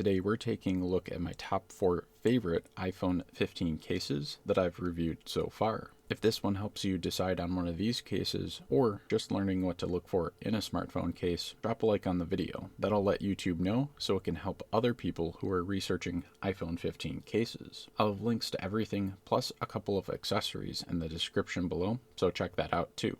Today we're taking a look at my top 4 favorite iPhone 15 cases that I've reviewed so far. If this one helps you decide on one of these cases, or just learning what to look for in a smartphone case, drop a like on the video. That'll let YouTube know so it can help other people who are researching iPhone 15 cases. I'll have links to everything, plus a couple of accessories in the description below, so check that out too.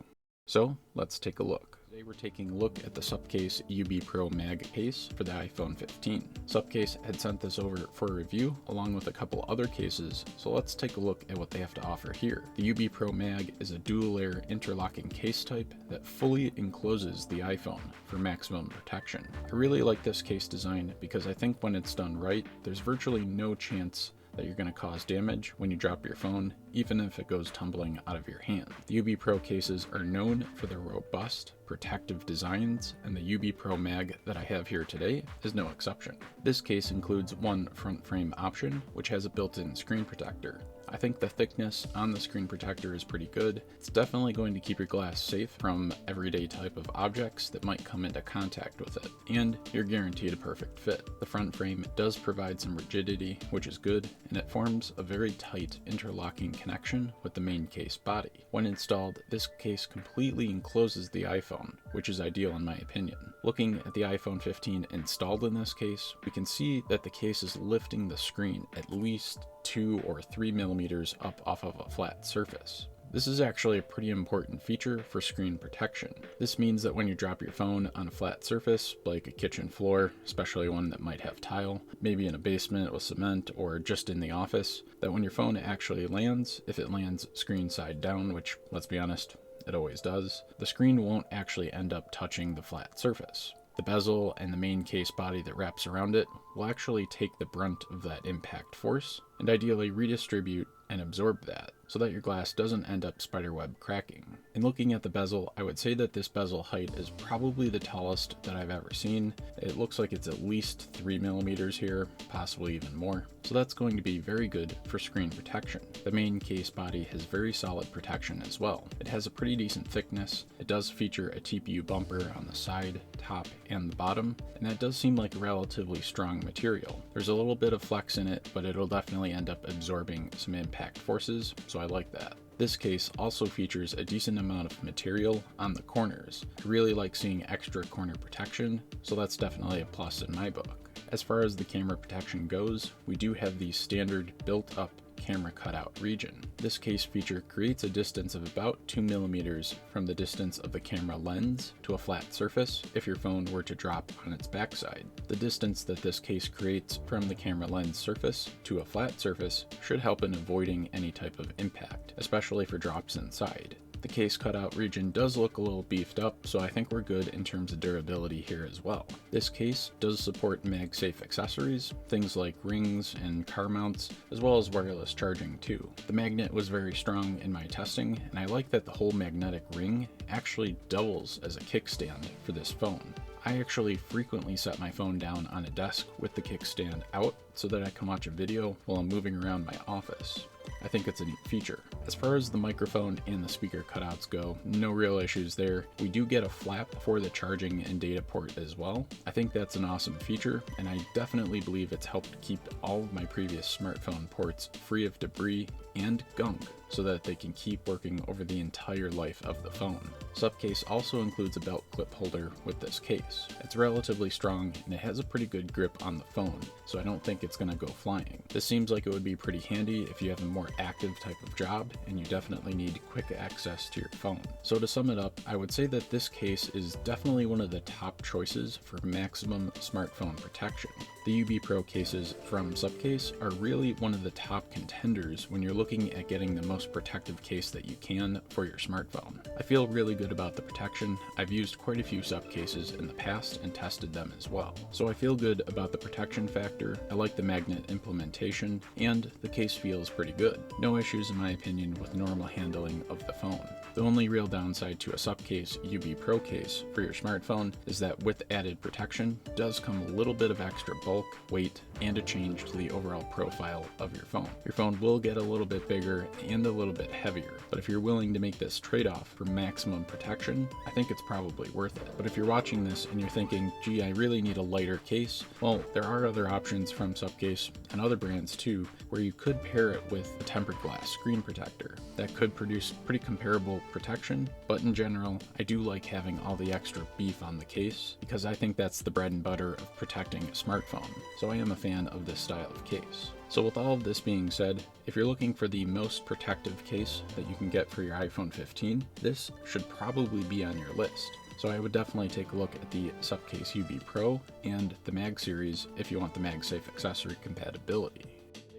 So let's take a look. Today we're taking a look at the Supcase UB Pro Mag case for the iPhone 15. Supcase had sent this over for a review along with a couple other cases, so let's take a look at what they have to offer here. The UB Pro Mag is a dual layer interlocking case type that fully encloses the iPhone for maximum protection. I really like this case design because I think when it's done right, there's virtually no chance that you're going to cause damage when you drop your phone, even if it goes tumbling out of your hand. The UB Pro cases are known for their robust, protective designs, and the UB Pro Mag that I have here today is no exception. This case includes one front frame option, which has a built-in screen protector. I think the thickness on the screen protector is pretty good. It's definitely going to keep your glass safe from everyday type of objects that might come into contact with it, and you're guaranteed a perfect fit. The front frame does provide some rigidity, which is good, and it forms a very tight interlocking connection with the main case body. When installed, this case completely encloses the iPhone, which is ideal in my opinion. Looking at the iPhone 15 installed in this case, we can see that the case is lifting the screen at least 2 or 3 millimeters up off of a flat surface. This is actually a pretty important feature for screen protection. This means that when you drop your phone on a flat surface, like a kitchen floor, especially one that might have tile, maybe in a basement with cement or just in the office, that when your phone actually lands, if it lands screen side down, which, let's be honest, it always does, the screen won't actually end up touching the flat surface. The bezel and the main case body that wraps around it will actually take the brunt of that impact force and ideally redistribute and absorb that so that your glass doesn't end up spiderweb cracking. In looking at the bezel, I would say that this bezel height is probably the tallest that I've ever seen. It looks like it's at least 3 millimeters here, possibly even more. So that's going to be very good for screen protection. The main case body has very solid protection as well. It has a pretty decent thickness. It does feature a TPU bumper on the side, top, and the bottom, and that does seem like a relatively strong material. There's a little bit of flex in it, but it'll definitely end up absorbing some impact forces, so I like that. This case also features a decent amount of material on the corners. I really like seeing extra corner protection, so that's definitely a plus in my book. As far as the camera protection goes, we do have the standard built-up camera cutout region. This case feature creates a distance of about 2 millimeters from the distance of the camera lens to a flat surface if your phone were to drop on its backside. The distance that this case creates from the camera lens surface to a flat surface should help in avoiding any type of impact, especially for drops inside. The case cutout region does look a little beefed up, so I think we're good in terms of durability here as well. This case does support MagSafe accessories, things like rings and car mounts, as well as wireless charging too. The magnet was very strong in my testing, and I like that the whole magnetic ring actually doubles as a kickstand for this phone. I actually frequently set my phone down on a desk with the kickstand out so that I can watch a video while I'm moving around my office. I think it's a neat feature. As far as the microphone and the speaker cutouts go, no real issues there. We do get a flap for the charging and data port as well. I think that's an awesome feature, and I definitely believe it's helped keep all of my previous smartphone ports free of debris and gunk so that they can keep working over the entire life of the phone. Supcase also includes a belt clip holder with this case. It's relatively strong and it has a pretty good grip on the phone, so I don't think it's going to go flying. This seems like it would be pretty handy if you have a more active type of job and you definitely need quick access to your phone. So to sum it up, I would say that this case is definitely one of the top choices for maximum smartphone protection. The UB Pro cases from Supcase are really one of the top contenders when you're looking at getting the most protective case that you can for your smartphone. I feel really good about the protection. I've used quite a few Supcases in the past and tested them as well. So I feel good about the protection factor. I like the magnet implementation, and the case feels pretty good. No issues in my opinion with normal handling of the phone. The only real downside to a Supcase UB Pro case for your smartphone is that with added protection does come a little bit of extra bulk, weight, and a change to the overall profile of your phone. Your phone will get a little bit bigger and a little bit heavier, but if you're willing to make this trade-off for maximum protection, I think it's probably worth it. But if you're watching this and you're thinking, gee, I really need a lighter case, well, there are other options from Subcase and other brands too, where you could pair it with a tempered glass screen protector. That could produce pretty comparable protection, but in general, I do like having all the extra beef on the case because I think that's the bread and butter of protecting a smartphone. So I am a fan of this style of case. So with all of this being said, if you're looking for the most protective case that you can get for your iPhone 15, this should probably be on your list. So I would definitely take a look at the Subcase UV Pro and the Mag series if you want the MagSafe accessory compatibility.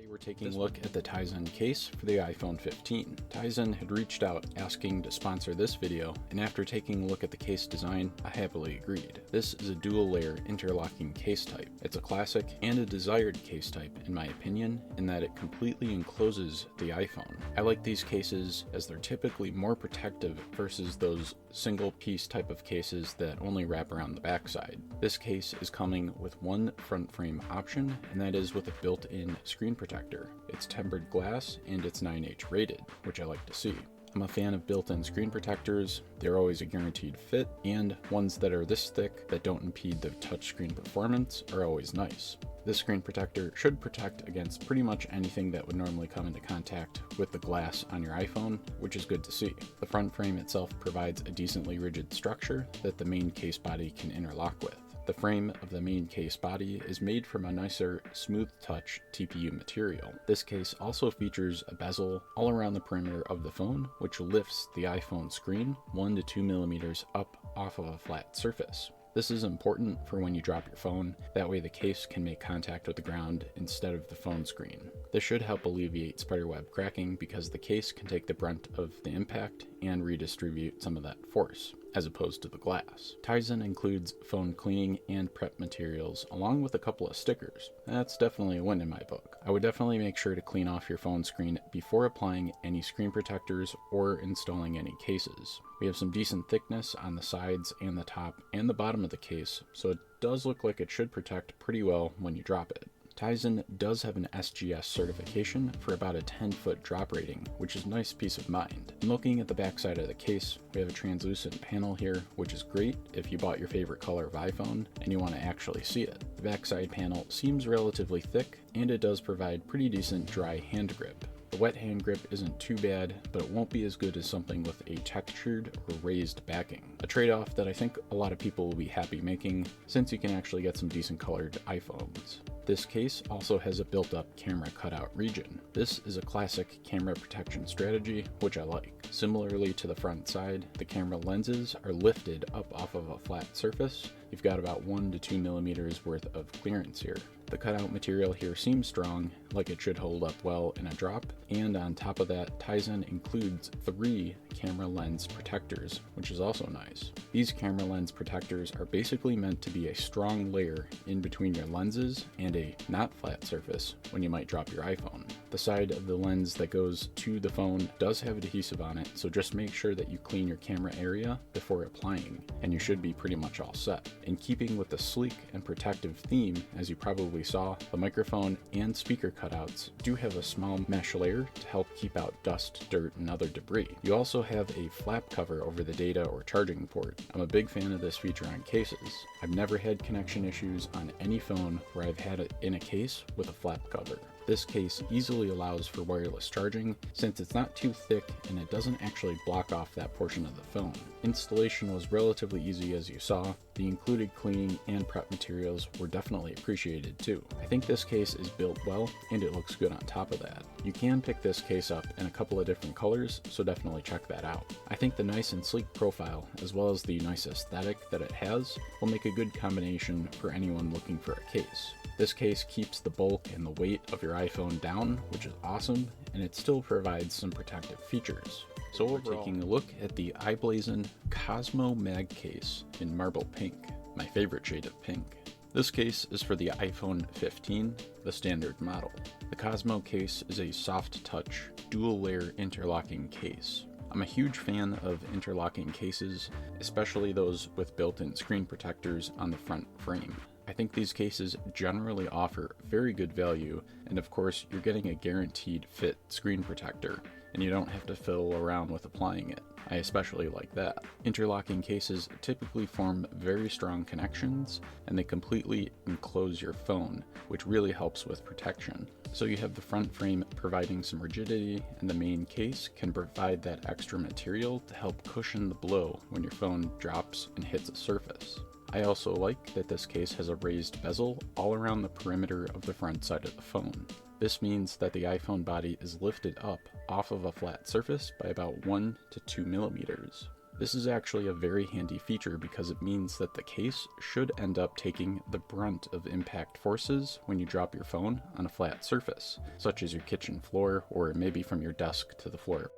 We're taking a look at the Tizen case for the iPhone 15. Tizen had reached out asking to sponsor this video, and after taking a look at the case design, I happily agreed. This is a dual layer interlocking case type. It's a classic and a desired case type in my opinion, in that it completely encloses the iPhone. I like these cases as they're typically more protective versus those single piece type of cases that only wrap around the backside. This case is coming with one front frame option, and that is with a built-in screen protector. It's tempered glass and it's 9H rated, which I like to see. I'm a fan of built-in screen protectors. They're always a guaranteed fit, and ones that are this thick that don't impede the touchscreen performance are always nice. This screen protector should protect against pretty much anything that would normally come into contact with the glass on your iPhone, which is good to see. The front frame itself provides a decently rigid structure that the main case body can interlock with. The frame of the main case body is made from a nicer smooth touch TPU material. This case also features a bezel all around the perimeter of the phone, which lifts the iPhone screen 1 to 2 millimeters up off of a flat surface. This is important for when you drop your phone, that way the case can make contact with the ground instead of the phone screen. This should help alleviate spiderweb cracking because the case can take the brunt of the impact and redistribute some of that force, as opposed to the glass. Tizen includes phone cleaning and prep materials along with a couple of stickers. That's definitely a win in my book. I would definitely make sure to clean off your phone screen before applying any screen protectors or installing any cases. We have some decent thickness on the sides and the top and the bottom of the case, so it does look like it should protect pretty well when you drop it. Tizen does have an SGS certification for about a 10-foot drop rating, which is a nice peace of mind. And looking at the back side of the case, we have a translucent panel here, which is great if you bought your favorite color of iPhone and you want to actually see it. The backside panel seems relatively thick, and it does provide pretty decent dry hand grip. The wet hand grip isn't too bad, but it won't be as good as something with a textured or raised backing. A trade-off that I think a lot of people will be happy making, since you can actually get some decent colored iPhones. This case also has a built-up camera cutout region. This is a classic camera protection strategy, which I like. Similarly to the front side, the camera lenses are lifted up off of a flat surface. You've got about 1 to 2 millimeters worth of clearance here. The cutout material here seems strong, like it should hold up well in a drop, and on top of that, Tizen includes 3 camera lens protectors, which is also nice. These camera lens protectors are basically meant to be a strong layer in between your lenses and a not flat surface when you might drop your iPhone. The side of the lens that goes to the phone does have adhesive on it, so just make sure that you clean your camera area before applying, and you should be pretty much all set. In keeping with the sleek and protective theme, as you probably saw, the microphone and speaker cutouts do have a small mesh layer to help keep out dust, dirt, and other debris. You also have a flap cover over the data or charging port. I'm a big fan of this feature on cases. I've never had connection issues on any phone where I've had it in a case with a flap cover. This case easily allows for wireless charging since it's not too thick and it doesn't actually block off that portion of the phone. Installation was relatively easy, as you saw. The included cleaning and prep materials were definitely appreciated too. I think this case is built well and it looks good on top of that. You can pick this case up in a couple of different colors, so definitely check that out. I think the nice and sleek profile, as well as the nice aesthetic that it has, will make a good combination for anyone looking for a case. This case keeps the bulk and the weight of your iPhone down, which is awesome, and it still provides some protective features. So we're taking a look at the iBlazin Cosmo Mag case in marble pink, my favorite shade of pink. This case is for the iPhone 15, the standard model. The Cosmo case is a soft touch, dual layer interlocking case. I'm a huge fan of interlocking cases, especially those with built-in screen protectors on the front frame. I think these cases generally offer very good value, and of course you're getting a guaranteed fit screen protector. and you don't have to fiddle around with applying it. I especially like that. Interlocking cases typically form very strong connections, and they completely enclose your phone, which really helps with protection. So you have the front frame providing some rigidity, and the main case can provide that extra material to help cushion the blow when your phone drops and hits a surface. I also like that this case has a raised bezel all around the perimeter of the front side of the phone. This means that the iPhone body is lifted up off of a flat surface by about 1 to 2 millimeters. This is actually a very handy feature because it means that the case should end up taking the brunt of impact forces when you drop your phone on a flat surface, such as your kitchen floor or maybe from your desk to the floor.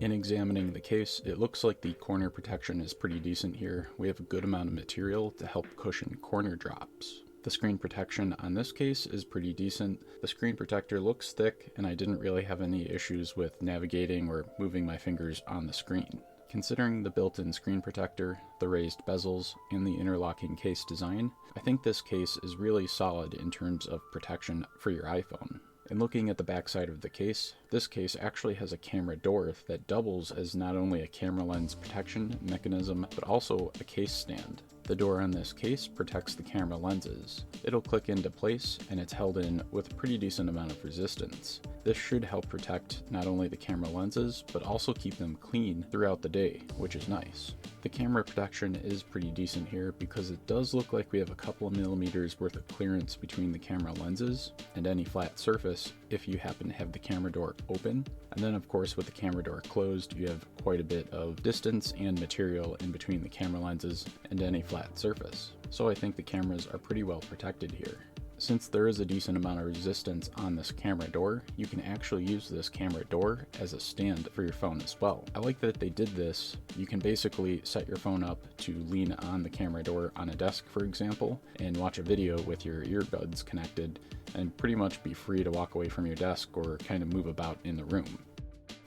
In examining the case, it looks like the corner protection is pretty decent here. We have a good amount of material to help cushion corner drops. The screen protection on this case is pretty decent. The screen protector looks thick, and I didn't really have any issues with navigating or moving my fingers on the screen. Considering the built-in screen protector, the raised bezels, and the interlocking case design, I think this case is really solid in terms of protection for your iPhone. And looking at the backside of the case, this case actually has a camera door that doubles as not only a camera lens protection mechanism, but also a case stand. The door on this case protects the camera lenses. It'll click into place, and it's held in with a pretty decent amount of resistance. This should help protect not only the camera lenses, but also keep them clean throughout the day, which is nice. The camera protection is pretty decent here because it does look like we have a couple of millimeters worth of clearance between the camera lenses and any flat surface if you happen to have the camera door open. And then of course with the camera door closed, you have quite a bit of distance and material in between the camera lenses and any flat surface. So I think the cameras are pretty well protected here. Since there is a decent amount of resistance on this camera door, you can actually use this camera door as a stand for your phone as well. I like that they did this. You can basically set your phone up to lean on the camera door on a desk, for example, and watch a video with your earbuds connected and pretty much be free to walk away from your desk or kind of move about in the room.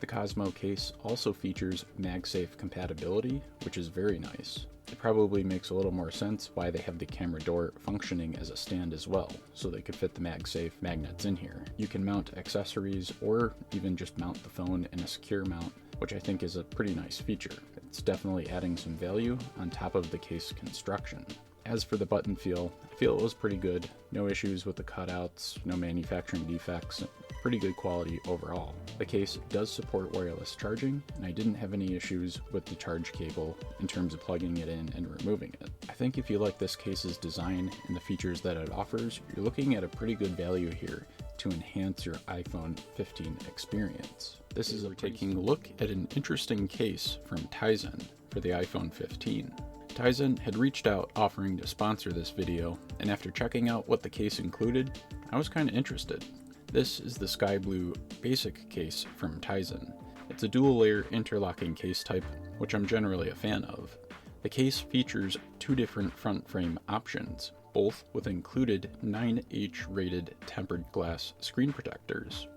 The Cosmo case also features MagSafe compatibility, which is very nice. It probably makes a little more sense why they have the camera door functioning as a stand as well, so they could fit the MagSafe magnets in here. You can mount accessories or even just mount the phone in a secure mount, which I think is a pretty nice feature. It's definitely adding some value on top of the case construction. As for the button feel, I feel it was pretty good. No issues with the cutouts, no manufacturing defects, pretty good quality overall. The case does support wireless charging, and I didn't have any issues with the charge cable in terms of plugging it in and removing it. I think if you like this case's design and the features that it offers, you're looking at a pretty good value here to enhance your iPhone 15 experience. This is taking a look at an interesting case from Tizen for the iPhone 15. Tizen had reached out offering to sponsor this video, and after checking out what the case included, I was kind of interested. This is the Sky Blue Basic case from Tizen. It's a dual layer interlocking case type, which I'm generally a fan of. The case features two different front frame options, both with included 9H rated tempered glass screen protectors.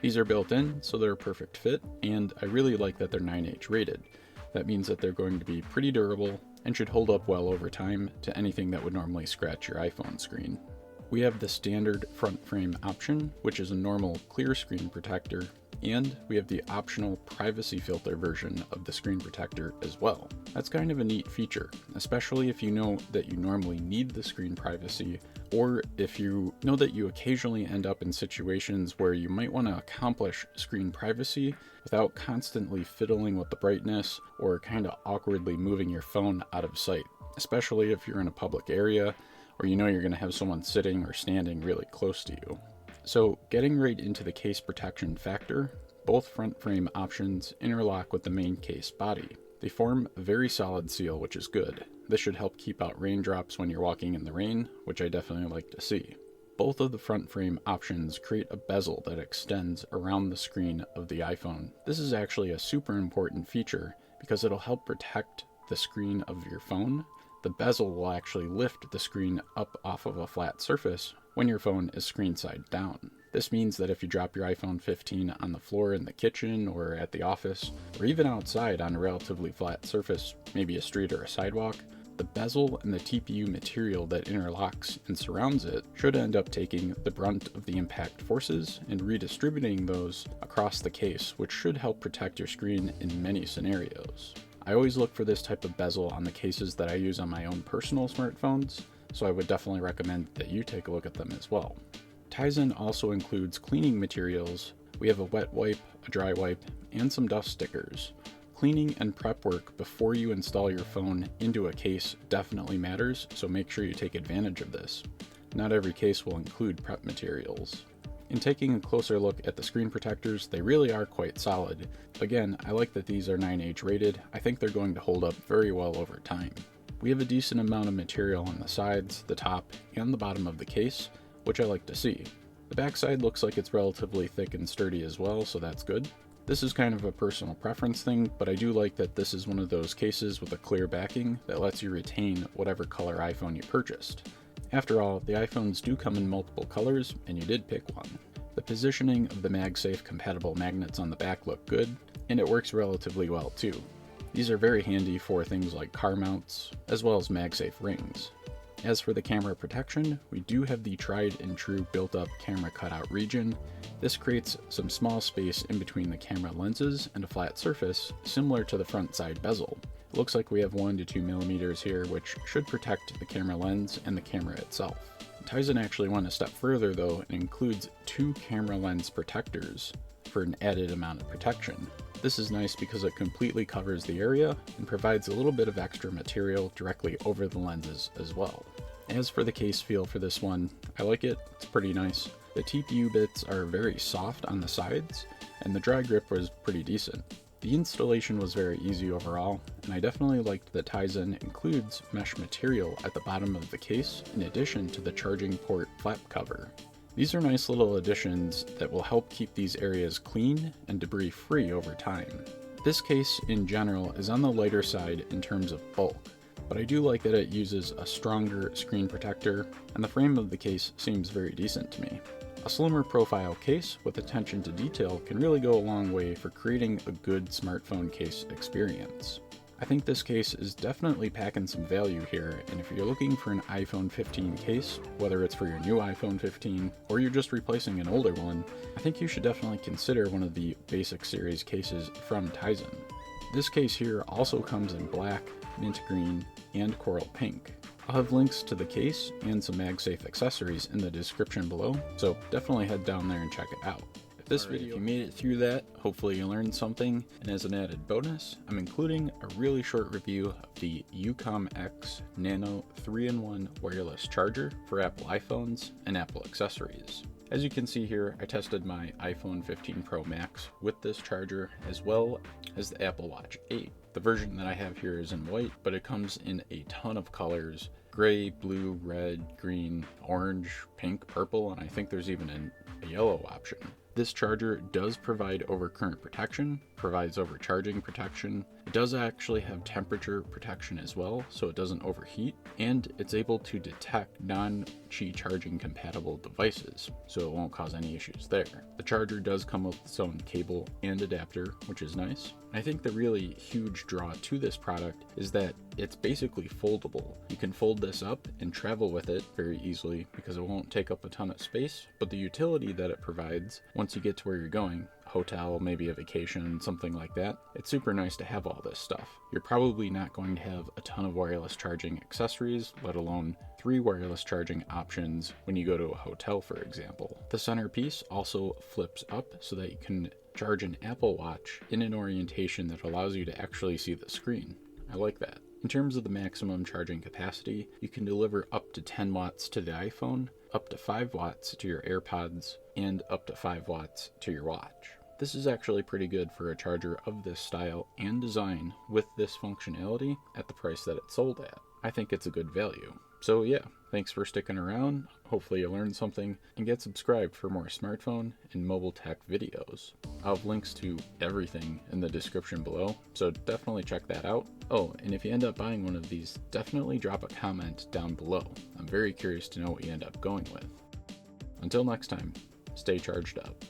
These are built in, so they're a perfect fit, and I really like that they're 9H rated. That means that they're going to be pretty durable and should hold up well over time to anything that would normally scratch your iPhone screen. We have the standard front frame option, which is a normal clear screen protector, and we have the optional privacy filter version of the screen protector as well. That's kind of a neat feature, especially if you know that you normally need the screen privacy, or if you know that you occasionally end up in situations where you might want to accomplish screen privacy without constantly fiddling with the brightness or kind of awkwardly moving your phone out of sight, especially if you're in a public area or you know you're going to have someone sitting or standing really close to you. So getting right into the case protection factor, both front frame options interlock with the main case body. They form a very solid seal, which is good. This should help keep out raindrops when you're walking in the rain, which I definitely like to see. Both of the front frame options create a bezel that extends around the screen of the iPhone. This is actually a super important feature because it'll help protect the screen of your phone. The bezel will actually lift the screen up off of a flat surface when your phone is screen side down. This means that if you drop your iPhone 15 on the floor in the kitchen or at the office, or even outside on a relatively flat surface, maybe a street or a sidewalk, The bezel and the TPU material that interlocks and surrounds it should end up taking the brunt of the impact forces and redistributing those across the case, which should help protect your screen in many scenarios. I always look for this type of bezel on the cases that I use on my own personal smartphones, so I would definitely recommend that you take a look at them as well. Tizen also includes cleaning materials. We have a wet wipe, a dry wipe, and some dust stickers. Cleaning and prep work before you install your phone into a case definitely matters, so make sure you take advantage of this. Not every case will include prep materials. In taking a closer look at the screen protectors, they really are quite solid. Again, I like that these are 9H rated. I think they're going to hold up very well over time. We have a decent amount of material on the sides, the top, and the bottom of the case, which I like to see. The backside looks like it's relatively thick and sturdy as well, so that's good. This is kind of a personal preference thing, but I do like that this is one of those cases with a clear backing that lets you retain whatever color iPhone you purchased. After all, the iPhones do come in multiple colors, and you did pick one. The positioning of the MagSafe compatible magnets on the back look good, and it works relatively well too. These are very handy for things like car mounts, as well as MagSafe rings. As for the camera protection, we do have the tried and true built-up camera cutout region. This creates some small space in between the camera lenses and a flat surface, similar to the front side bezel. It looks like we have 1 to 2 millimeters here, which should protect the camera lens and the camera itself. Tizen actually went a step further though and includes 2 camera lens protectors for an added amount of protection. This is nice because it completely covers the area and provides a little bit of extra material directly over the lenses as well. As for the case feel for this one, I like it, it's pretty nice. The TPU bits are very soft on the sides, and the dry grip was pretty decent. The installation was very easy overall, and I definitely liked that Tizen includes mesh material at the bottom of the case in addition to the charging port flap cover. These are nice little additions that will help keep these areas clean and debris free over time. This case in general is on the lighter side in terms of bulk, but I do like that it uses a stronger screen protector, and the frame of the case seems very decent to me. A slimmer profile case with attention to detail can really go a long way for creating a good smartphone case experience. I think this case is definitely packing some value here, and if you're looking for an iPhone 15 case, whether it's for your new iPhone 15 or you're just replacing an older one, I think you should definitely consider one of the basic series cases from Tizen. This case here also comes in black, mint green, and coral pink. I'll have links to the case and some MagSafe accessories in the description below, so definitely head down there and check it out. If you made it through that, hopefully you learned something, and as an added bonus, I'm including a really short review of the Ucom X Nano 3-in-1 wireless charger for Apple iPhones and Apple accessories. As you can see here, I tested my iPhone 15 Pro Max with this charger as well as the Apple Watch 8. The version that I have here is in white, but it comes in a ton of colors: gray, blue, red, green, orange, pink, purple, and I think there's even a yellow option. This charger does provide overcurrent protection, provides overcharging protection. It does actually have temperature protection as well, so it doesn't overheat, and it's able to detect non-Qi charging compatible devices, so it won't cause any issues there. The charger does come with its own cable and adapter, which is nice. I think the really huge draw to this product is that it's basically foldable. You can fold this up and travel with it very easily because it won't take up a ton of space, but the utility that it provides once you get to where you're going, a hotel, maybe a vacation, something like that, it's super nice to have all this stuff. You're probably not going to have a ton of wireless charging accessories, let alone 3 wireless charging options when you go to a hotel, for example. The centerpiece also flips up so that you can charge an Apple Watch in an orientation that allows you to actually see the screen. I like that. In terms of the maximum charging capacity, you can deliver up to 10 watts to the iPhone, up to 5 watts to your AirPods, and up to 5 watts to your watch. This is actually pretty good for a charger of this style and design with this functionality at the price that it's sold at. I think it's a good value. So yeah, thanks for sticking around. Hopefully you learned something, and get subscribed for more smartphone and mobile tech videos. I'll have links to everything in the description below, so definitely check that out. Oh, and if you end up buying one of these, definitely drop a comment down below. I'm very curious to know what you end up going with. Until next time, stay charged up.